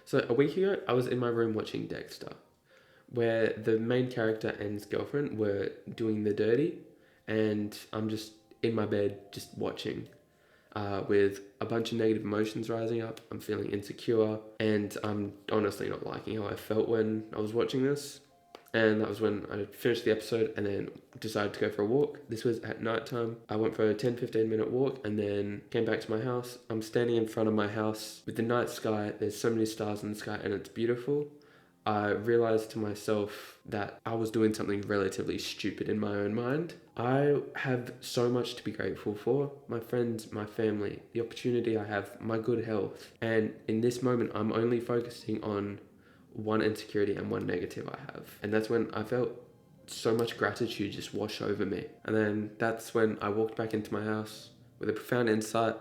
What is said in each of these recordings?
So a week ago, I was in my room watching Dexter, where the main character and his girlfriend were doing the dirty, and I'm just in my bed just watching, with a bunch of negative emotions rising up. I'm feeling insecure, and I'm honestly not liking how I felt when I was watching this. And that was when I finished the episode and then decided to go for a walk. This was at night time. I went for a 10-15 minute walk and then came back to my house. I'm standing in front of my house with the night sky. There's so many stars in the sky and it's beautiful. I realized to myself that I was doing something relatively stupid in my own mind. I have so much to be grateful for. My friends, my family, the opportunity I have, my good health. And in this moment, I'm only focusing on one insecurity and one negative I have. And that's when I felt so much gratitude just wash over me. And then that's when I walked back into my house with a profound insight.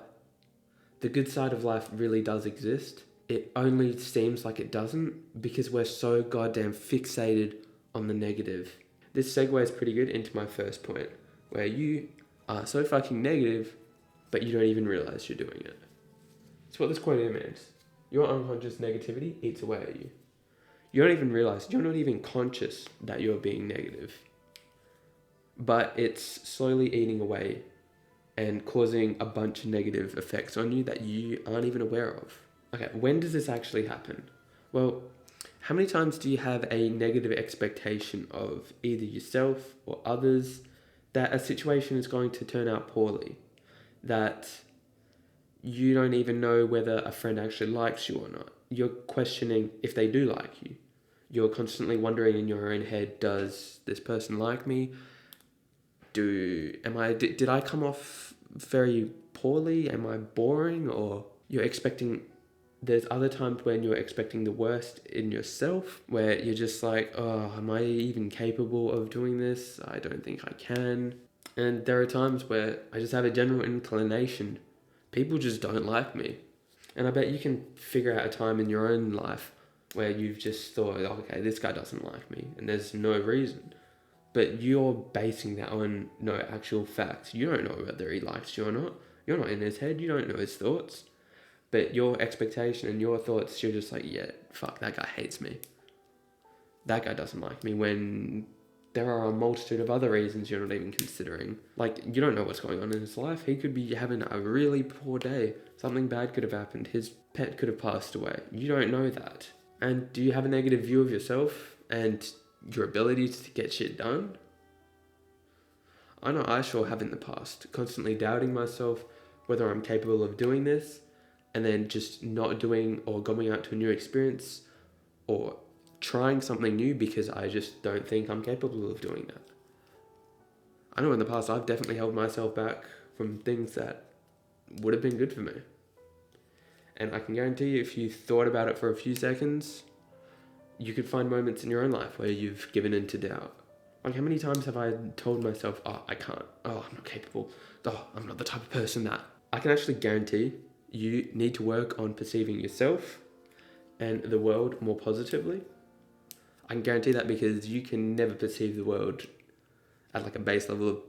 The good side of life really does exist. It only seems like it doesn't because we're so goddamn fixated on the negative. This segues pretty good into my first point, where you are so fucking negative, but you don't even realize you're doing it. That's what this quote here means. Your unconscious negativity eats away at you. You don't even realize, you're not even conscious that you're being negative. But it's slowly eating away and causing a bunch of negative effects on you that you aren't even aware of. Okay, when does this actually happen? Well, how many times do you have a negative expectation of either yourself or others that a situation is going to turn out poorly? That you don't even know whether a friend actually likes you or not. You're questioning if they do like you. You're constantly wondering in your own head, does this person like me? Did I come off very poorly? Am I boring? Or you're expecting, there's other times when you're expecting the worst in yourself, where you're just like, oh, am I even capable of doing this? I don't think I can. And there are times where I just have a general inclination. People just don't like me. And I bet you can figure out a time in your own life where you've just thought, okay, this guy doesn't like me, and there's no reason. But you're basing that on no actual facts. You don't know whether he likes you or not. You're not in his head. You don't know his thoughts. But your expectation and your thoughts, you're just like, yeah, fuck, that guy hates me. That guy doesn't like me, when there are a multitude of other reasons you're not even considering. Like, you don't know what's going on in his life. He could be having a really poor day. Something bad could have happened. His pet could have passed away. You don't know that. And do you have a negative view of yourself and your ability to get shit done? I know I sure have in the past, constantly doubting myself, whether I'm capable of doing this, and then just not doing or going out to a new experience or trying something new because I just don't think I'm capable of doing that. I know in the past I've definitely held myself back from things that would have been good for me. And I can guarantee you, if you thought about it for a few seconds, you could find moments in your own life where you've given in to doubt. Like, how many times have I told myself, oh, I can't, oh, I'm not capable, oh, I'm not the type of person that. I can actually guarantee you need to work on perceiving yourself and the world more positively. I can guarantee that because you can never perceive the world at like a base level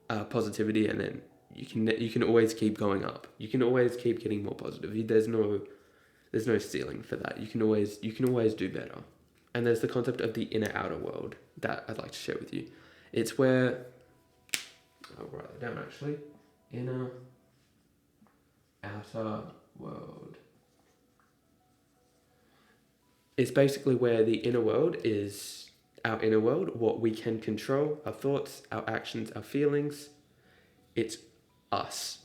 of positivity, and then you can always keep going up. You can always keep getting more positive. There's no ceiling for that. You can always do better. And there's the concept of the inner outer world that I'd like to share with you. It's where, I'll write it down actually. Inner outer world. It's basically where the inner world is our inner world, what we can control, our thoughts, our actions, our feelings. It's us.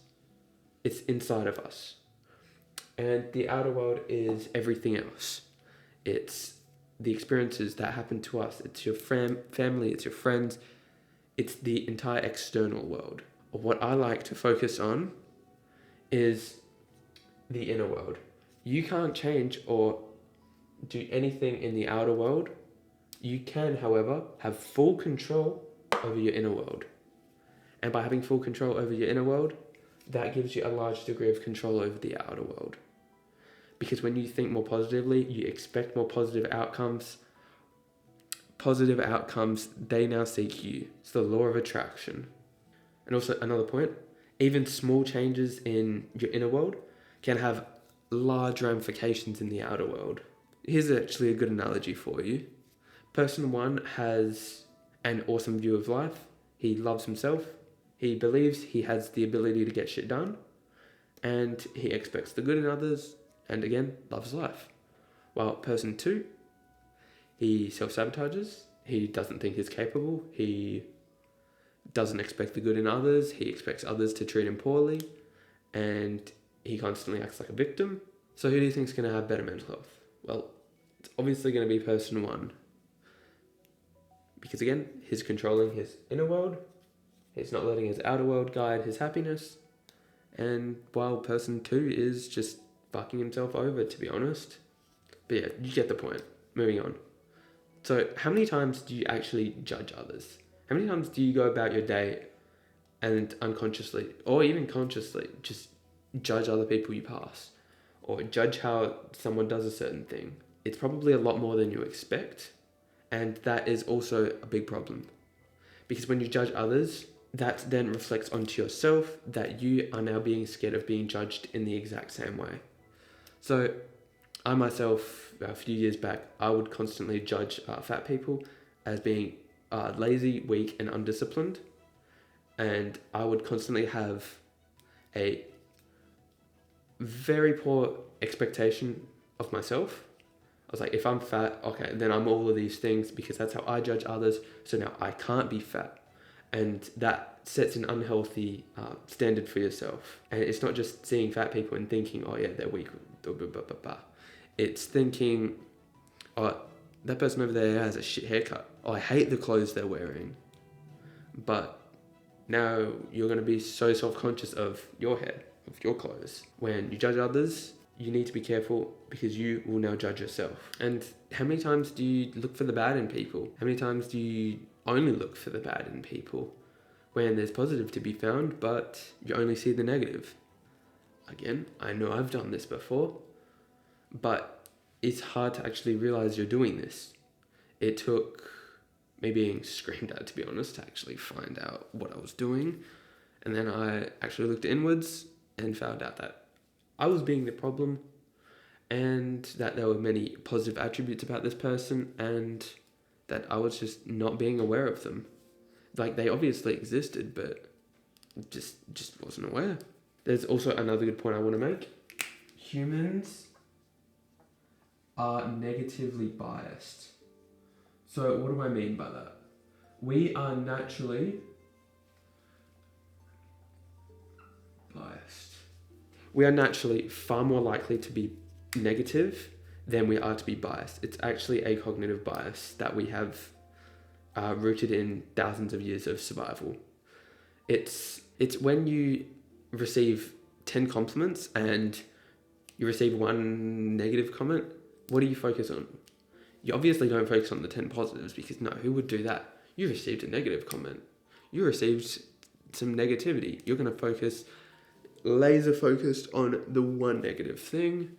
It's inside of us. And the outer world is everything else. It's the experiences that happen to us. It's your family, it's your friends. It's the entire external world. What I like to focus on is the inner world. You can't change or do anything in the outer world. You can, however, have full control over your inner world. And by having full control over your inner world, that gives you a large degree of control over the outer world. Because when you think more positively, you expect more positive outcomes. Positive outcomes, they now seek you. It's the law of attraction. And also another point, even small changes in your inner world can have large ramifications in the outer world. Here's actually a good analogy for you. Person one has an awesome view of life. He loves himself. He believes he has the ability to get shit done. And he expects the good in others. And again, loves life. While person two, he self-sabotages. He doesn't think he's capable. He doesn't expect the good in others. He expects others to treat him poorly. And he constantly acts like a victim. So who do you think is going to have better mental health? Well, it's obviously going to be person one. Because again, he's controlling his inner world. He's not letting his outer world guide his happiness. And while person two is just fucking himself over, to be honest. But yeah, you get the point. Moving on. So how many times do you actually judge others? How many times do you go about your day and unconsciously, or even consciously, just judge other people you pass? Or judge how someone does a certain thing? It's probably a lot more than you expect. And that is also a big problem. Because when you judge others, that then reflects onto yourself that you are now being scared of being judged in the exact same way. So I myself, a few years back, I would constantly judge fat people as being lazy, weak, and undisciplined. And I would constantly have a very poor expectation of myself. I was like, if I'm fat, okay, then I'm all of these things because that's how I judge others. So now I can't be fat. And that sets an unhealthy standard for yourself. And it's not just seeing fat people and thinking, oh yeah, they're weak. It's thinking, oh, that person over there has a shit haircut. Oh, I hate the clothes they're wearing. But now you're going to be so self-conscious of your hair, of your clothes. When you judge others, you need to be careful because you will now judge yourself. And how many times do you look for the bad in people? How many times do you only look for the bad in people when there's positive to be found, but you only see the negative? Again, I know I've done this before, but it's hard to actually realize you're doing this. It took me being screamed at, to be honest, to actually find out what I was doing. And then I actually looked inwards and found out that I was being the problem and that there were many positive attributes about this person and that I was just not being aware of them. Like, they obviously existed, but just wasn't aware. There's also another good point I want to make. Humans are negatively biased. So what do I mean by that? We are naturally biased. We are naturally far more likely to be negative than we are to be biased. It's actually a cognitive bias that we have rooted in thousands of years of survival. It's when you receive 10 compliments and you receive one negative comment, what do you focus on? You obviously don't focus on the 10 positives because no, who would do that? You received a negative comment. You received some negativity. You're going to focus laser focused on the one negative thing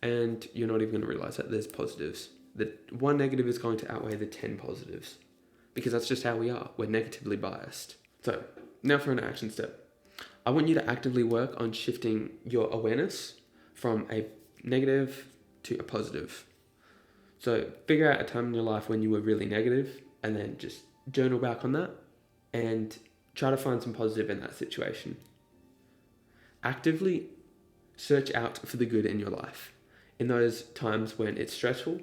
and you're not even going to realize that there's positives. The one negative is going to outweigh the 10 positives because that's just how we are. We're negatively biased. So now for an action step. I want you to actively work on shifting your awareness from a negative to a positive. So figure out a time in your life when you were really negative and then just journal back on that and try to find some positive in that situation. Actively search out for the good in your life. In those times when it's stressful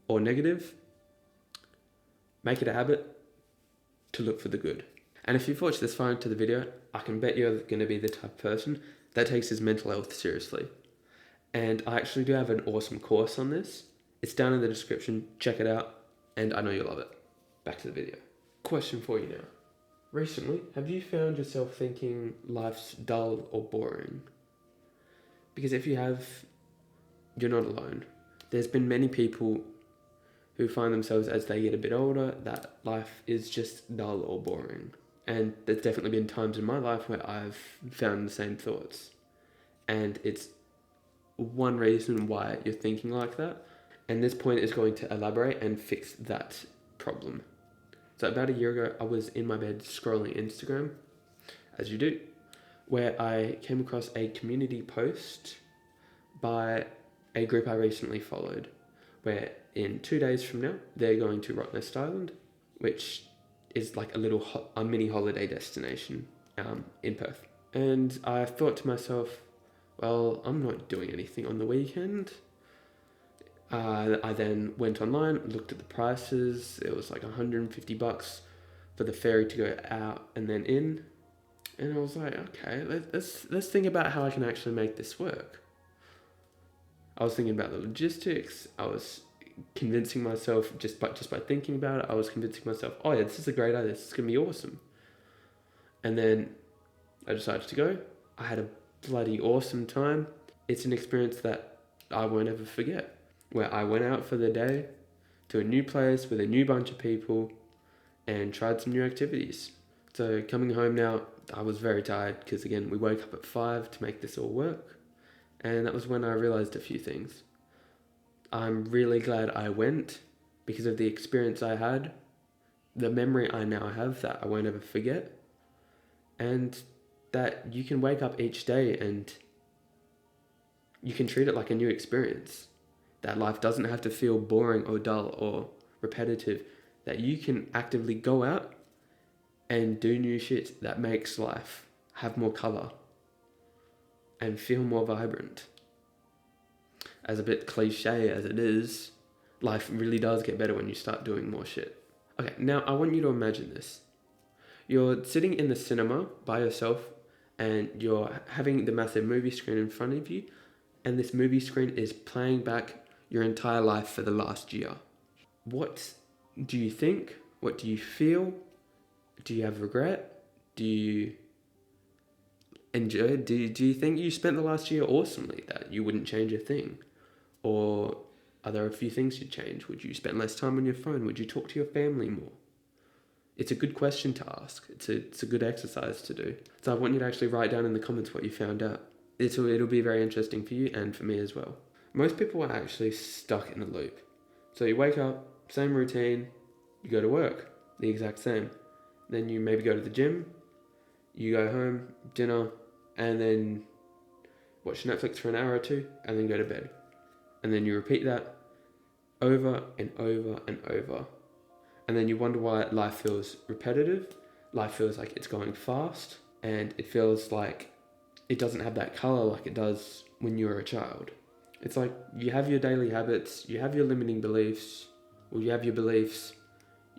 or negative, make it a habit to look for the good. And if you've watched this far into the video, I can bet you're going to be the type of person that takes his mental health seriously. And I actually do have an awesome course on this. It's down in the description. Check it out. And I know you'll love it. Back to the video. Question for you now. Recently, have you found yourself thinking life's dull or boring? Because if you have, you're not alone. There's been many people who find themselves as they get a bit older that life is just dull or boring. And there's definitely been times in my life where I've found the same thoughts. And it's one reason why you're thinking like that. And this point is going to elaborate and fix that problem. So about a year ago, I was in my bed scrolling Instagram, as you do, where I came across a community post by a group I recently followed, where in 2 days from now, they're going to Rottnest Island, which is like a mini holiday destination in Perth. And I thought to myself, well, I'm not doing anything on the weekend. I then went online, looked at the prices. It was like $150 for the ferry to go out and then in. And I was like, okay, let's think about how I can actually make this work. I was thinking about the logistics. I was convincing myself just by thinking about it. I was convincing myself, oh yeah, this is a great idea. This is gonna be awesome. And then I decided to go. I had a bloody awesome time. It's an experience that I won't ever forget, where I went out for the day to a new place with a new bunch of people and tried some new activities. So coming home now, I was very tired because again, we woke up at 5 to make this all work. And that was when I realized a few things. I'm really glad I went because of the experience I had, the memory I now have that I won't ever forget, and that you can wake up each day and you can treat it like a new experience. That life doesn't have to feel boring or dull or repetitive. That you can actively go out and do new shit that makes life have more color and feel more vibrant. As a bit cliche as it is, life really does get better when you start doing more shit. Okay, now I want you to imagine this. You're sitting in the cinema by yourself and you're having the massive movie screen in front of you, and this movie screen is playing back your entire life for the last year. What do you think? What do you feel? Do you have regret? Do you enjoy? Do you think you spent the last year awesomely, that you wouldn't change a thing? Or are there a few things you'd change? Would you spend less time on your phone? Would you talk to your family more? It's a good question to ask. It's a good exercise to do. So I want you to actually write down in the comments what you found out. It'll be very interesting for you and for me as well. Most people are actually stuck in a loop. So you wake up, same routine, you go to work, the exact same. Then you maybe go to the gym, you go home, dinner, and then watch Netflix for an hour or two, and then go to bed. And then you repeat that over and over and over. And then you wonder why life feels repetitive, life feels like it's going fast, and it feels like it doesn't have that color like it does when you were a child. It's like you have your daily habits, you have your limiting beliefs, or you have your beliefs,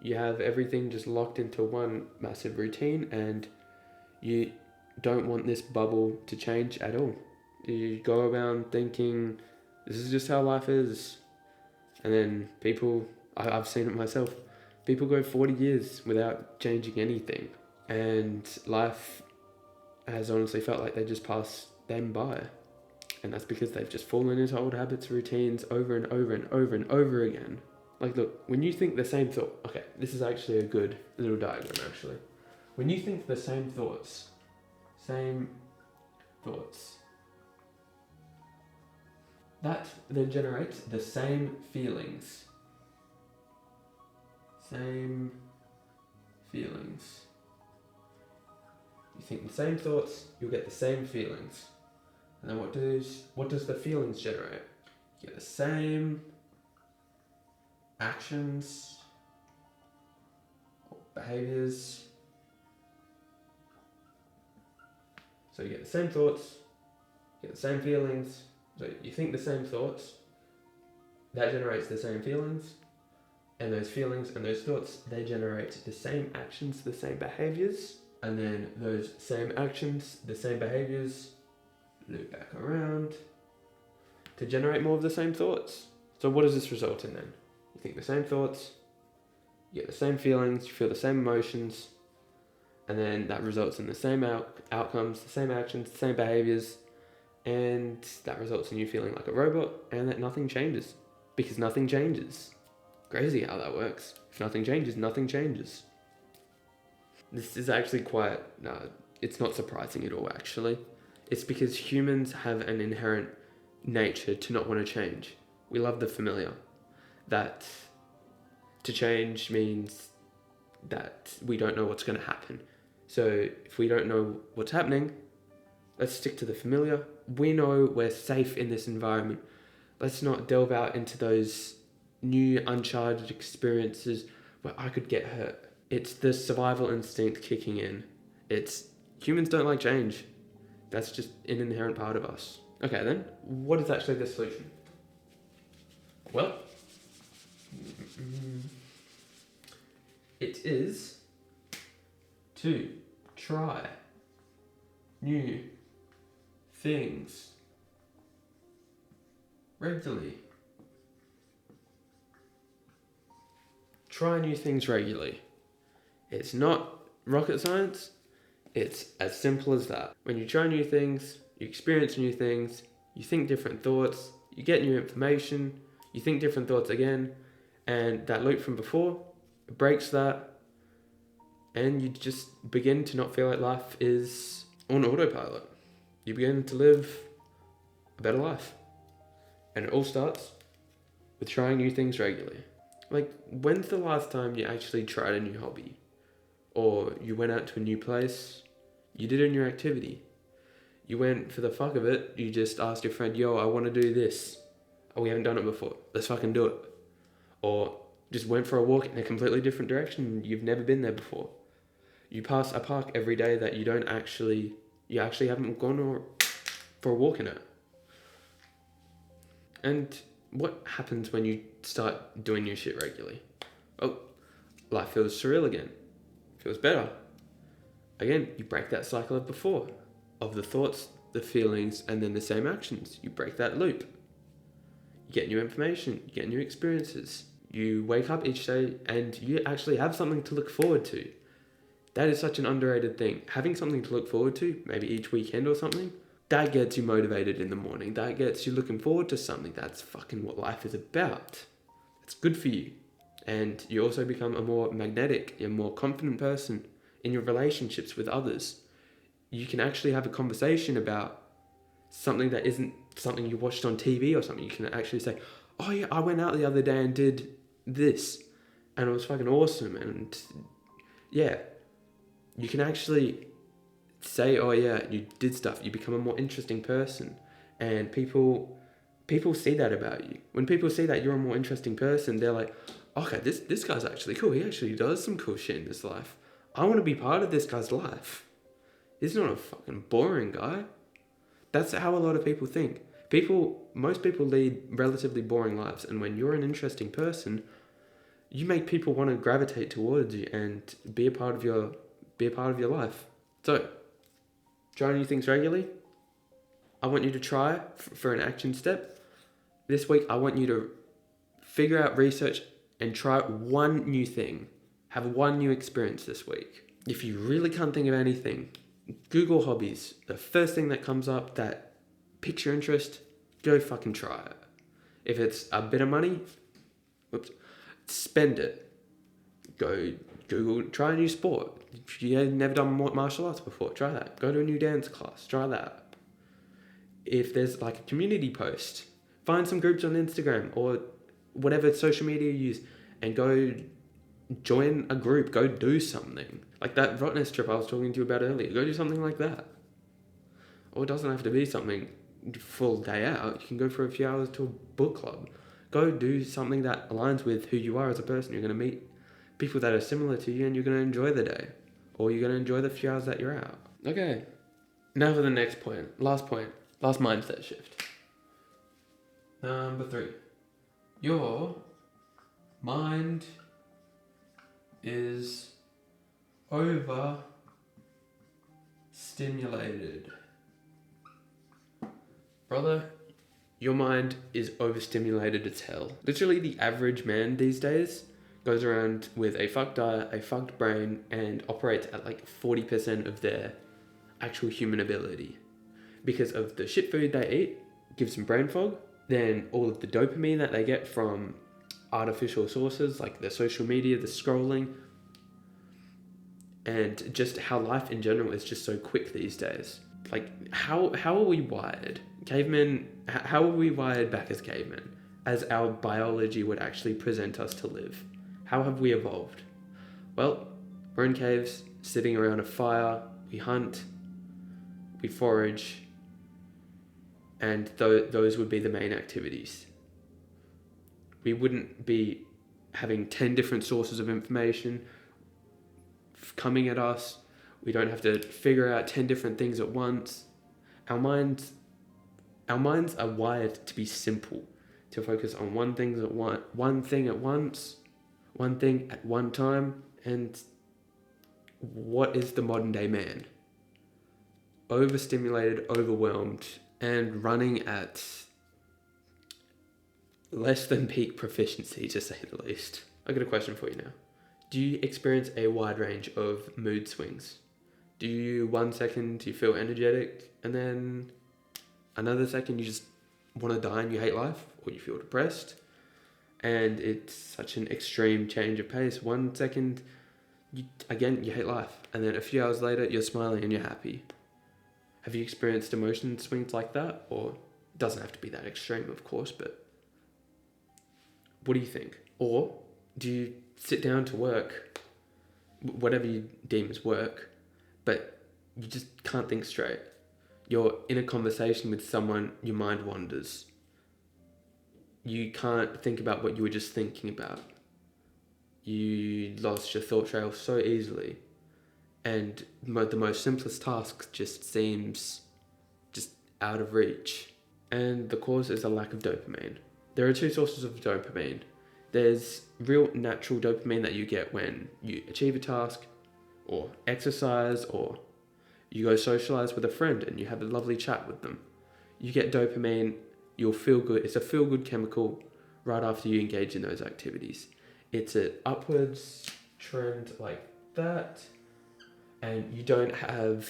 you have everything just locked into one massive routine, and you don't want this bubble to change at all. You go around thinking, this is just how life is. And then I've seen it myself, people go 40 years without changing anything. And life has honestly felt like they just pass them by. And that's because they've just fallen into old habits, routines over and over and over and over again. Like, look, when you think the same thought, okay, this is actually a good little diagram actually. When you think the same thoughts, that then generates the same feelings. Same feelings. You think the same thoughts, you'll get the same feelings. And then what does the feelings generate? You get the same actions, or behaviors. So you get the same thoughts, you get the same feelings. So you think the same thoughts, that generates the same feelings, and those feelings and those thoughts, they generate the same actions, the same behaviors, and then those same actions, the same behaviors, loop back around to generate more of the same thoughts. So what does this result in then? You think the same thoughts, you get the same feelings, you feel the same emotions, and then that results in the same outcomes, the same actions, the same behaviors, and that results in you feeling like a robot, and that nothing changes, because nothing changes. Crazy how that works. If nothing changes, nothing changes. This is actually quite, it's not surprising at all actually. It's because humans have an inherent nature to not want to change. We love the familiar. That to change means that we don't know what's going to happen. So if we don't know what's happening, Let's stick to the familiar. We know we're safe in this environment. Let's not delve out into those new uncharted experiences where I could get hurt. It's the survival instinct kicking in. It's humans don't like change. That's just an inherent part of us. Okay, then, what is actually the solution? Well, it is to try new things regularly. Try new things regularly. It's not rocket science. It's as simple as that. When you try new things, you experience new things, you think different thoughts, you get new information, you think different thoughts again, and that loop from before breaks that, and you just begin to not feel like life is on autopilot. You begin to live a better life. And it all starts with trying new things regularly. Like, when's the last time you actually tried a new hobby? Or you went out to a new place, you did a new activity. You went for the fuck of it, you just asked your friend, yo, I want to do this. Oh, we haven't done it before, let's fucking do it. Or just went for a walk in a completely different direction, you've never been there before. You pass a park every day that you actually haven't gone for a walk in it. And what happens when you start doing new shit regularly? Oh, life feels surreal again. Feels better. Again, you break that cycle of before, of the thoughts, the feelings, and then the same actions. You break that loop. You get new information, you get new experiences. You wake up each day and you actually have something to look forward to. That is such an underrated thing. Having something to look forward to, maybe each weekend or something, that gets you motivated in the morning. That gets you looking forward to something. That's fucking what life is about. It's good for you. And you also become a more magnetic, a more confident person in your relationships with others. You can actually have a conversation about something that isn't something you watched on TV or something. You can actually say, oh yeah, I went out the other day and did this and it was fucking awesome. And yeah, you can actually say, oh yeah, you did stuff. You become a more interesting person. And people see that about you. When people see that you're a more interesting person, they're like, okay, this guy's actually cool. He actually does some cool shit in his life. I want to be part of this guy's life. He's not a fucking boring guy. That's how a lot of people think. Most people lead relatively boring lives, and when you're an interesting person, you make people want to gravitate towards you and be a part of your life. So, try new things regularly. I want you to try for an action step. This week, I want you to figure out research and try one new thing. Have one new experience this week. If you really can't think of anything, Google hobbies. The first thing that comes up that piques your interest, go fucking try it. If it's a bit of money, spend it. Go Google, try a new sport. If you have never done martial arts before, try that. Go to a new dance class, try that. If there's like a community post, find some groups on Instagram or whatever social media you use and go join a group, go do something. Like that Rottnest trip I was talking to you about earlier, go do something like that. Or it doesn't have to be something full day out. You can go for a few hours to a book club. Go do something that aligns with who you are as a person. You're going to meet people that are similar to you and you're going to enjoy the day. Or you're going to enjoy the few hours that you're out. Okay, now for the next point. Last mindset shift. Number 3. Your mind is overstimulated. Brother, your mind is overstimulated as hell. Literally, the average man these days goes around with a fucked eye, a fucked brain, and operates at like 40% of their actual human ability. Because of the shit food they eat, gives them brain fog, then all of the dopamine that they get from artificial sources like the social media, the scrolling, and just how life in general is just so quick these days. Like, how are we wired? Cavemen, how were we wired back as cavemen? As our biology would actually present us to live. How have we evolved? Well, we're in caves, sitting around a fire, we hunt, we forage, and those would be the main activities. We wouldn't be having 10 different sources of information coming at us. We don't have to figure out 10 different things at once. Our minds are wired to be simple, to focus on one thing at once, one thing at one time. And what is the modern day man? Overstimulated, overwhelmed, and running at less than peak proficiency, to say the least. I got a question for you now. Do you experience a wide range of mood swings? Do you 1 second you feel energetic, and then another second you just want to die and you hate life, or you feel depressed, and it's such an extreme change of pace. 1 second, you hate life, and then a few hours later you're smiling and you're happy. Have you experienced emotion swings like that? Or it doesn't have to be that extreme, of course, but what do you think? Or do you sit down to work, whatever you deem as work, but you just can't think straight? You're in a conversation with someone, your mind wanders. You can't think about what you were just thinking about. You lost your thought trail so easily. And the most simplest task just seems just out of reach. And the cause is a lack of dopamine. There are two sources of dopamine. There's real natural dopamine that you get when you achieve a task, or exercise, or you go socialize with a friend and you have a lovely chat with them. You get dopamine, you'll feel good. It's a feel-good chemical right after you engage in those activities. It's an upwards trend like that, and you don't have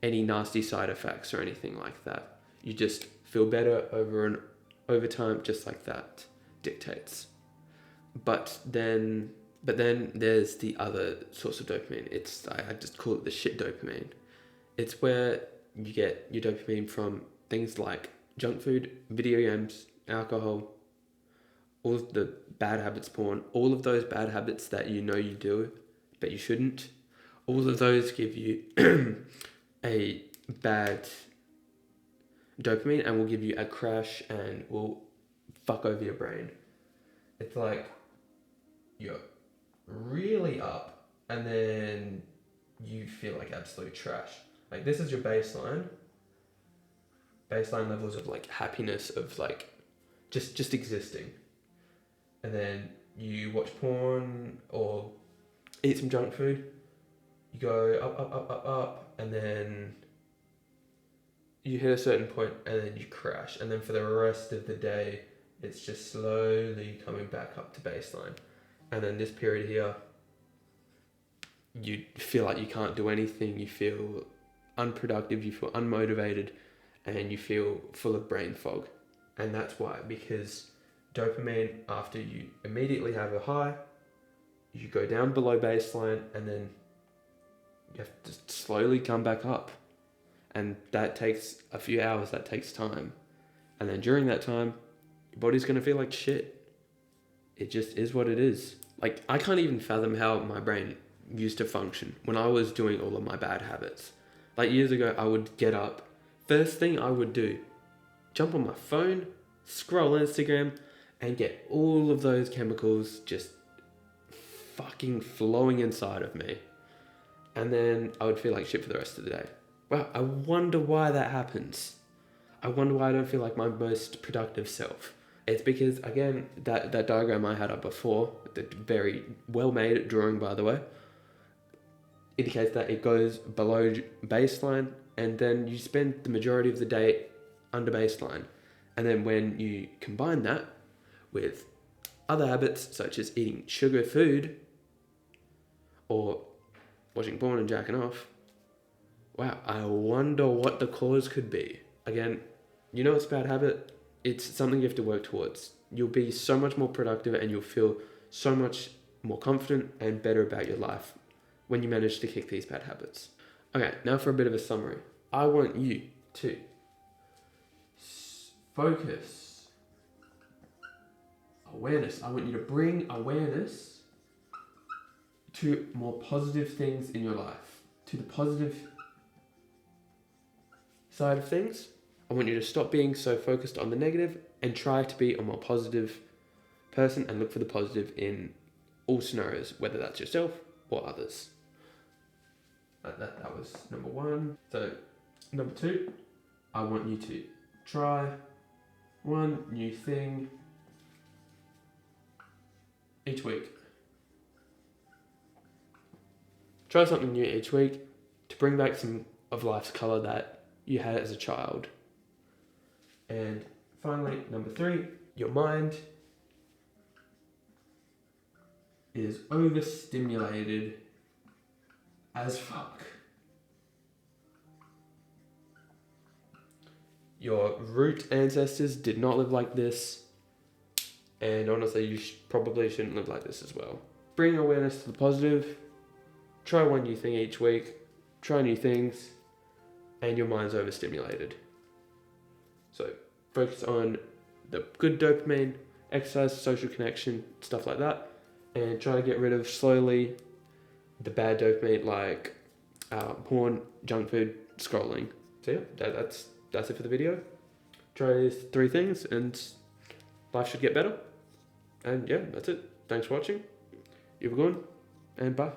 any nasty side effects or anything like that. You just feel better over time, just like that dictates. But then there's the other source of dopamine. I just call it the shit dopamine. It's where you get your dopamine from things like junk food, video games, alcohol, all of the bad habits porn, all of those bad habits that you know you do, but you shouldn't. All of those give you a bad dopamine and will give you a crash and will fuck over your brain. It's like you're really up and then you feel like absolute trash. Like, this is your baseline levels of like happiness, of like just existing. And then you watch porn or eat some junk food, you go up, and then you hit a certain point and then you crash, and then for the rest of the day it's just slowly coming back up to baseline. And then this period here, you feel like you can't do anything, you feel unproductive, you feel unmotivated, and you feel full of brain fog. And that's why, because dopamine, after you immediately have a high, you go down below baseline, and then you have to slowly come back up. And that takes a few hours, that takes time. And then during that time, your body's going to feel like shit. It just is what it is. Like, I can't even fathom how my brain used to function when I was doing all of my bad habits. Like, years ago, I would get up. First thing I would do, jump on my phone, scroll Instagram, and get all of those chemicals just fucking flowing inside of me. And then I would feel like shit for the rest of the day. Wow, I wonder why that happens. I wonder why I don't feel like my most productive self. It's because, again, that diagram I had up before, the very well made drawing, by the way, indicates that it goes below baseline, and then you spend the majority of the day under baseline. And then when you combine that with other habits such as eating sugar food or watching porn and jacking off, wow, I wonder what the cause could be. Again, you know it's a bad habit. It's something you have to work towards. You'll be so much more productive and you'll feel so much more confident and better about your life when you manage to kick these bad habits. Okay, now for a bit of a summary. I want you to focus awareness. I want you to bring awareness to more positive things in your life, to the positive side of things. I want you to stop being so focused on the negative and try to be a more positive person and look for the positive in all scenarios, whether that's yourself or others. That was number one. So, number two, I want you to try one new thing each week. Try something new each week to bring back some of life's colour that you had as a child. And finally, number three, your mind is overstimulated as fuck. Your root ancestors did not live like this, and honestly, you probably shouldn't live like this as well. Bring awareness to the positive, try one new thing each week, try new things, and your mind's overstimulated. So focus on the good dopamine, exercise, social connection, stuff like that, and try to get rid of slowly the bad dopamine like porn, junk food, scrolling. So yeah, that's it for the video. Try these three things and life should get better. And yeah, that's it. Thanks for watching. You have a good one, and bye.